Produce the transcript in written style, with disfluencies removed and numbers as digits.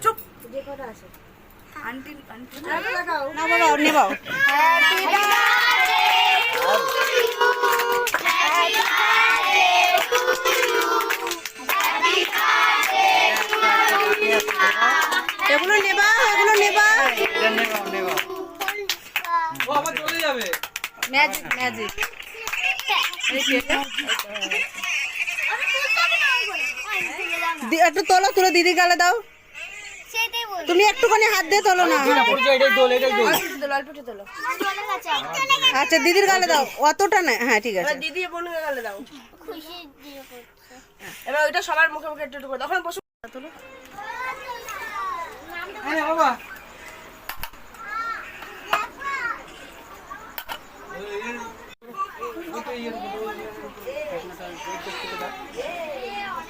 চুপ যে কটা আছে আন্টি আন্টি না বাবা নেবাও এগুলো নেবা ও আবার চলে যাবে ম্যাজিক ম্যাজিক একটু তোলো তুলে দিদি গালে দাও তুমি একটুখানি হাত দিয়ে তোলো না এটাই দোল অল্পটা তোলো আচ্ছা দিদির গালে দাও অতটা না হ্যাঁ ঠিক আছে দিদি বোনের গালে দাও এবার ওইটা সবার মুখে মুখে একটু একটু করে তখন বসে তোলো বাবা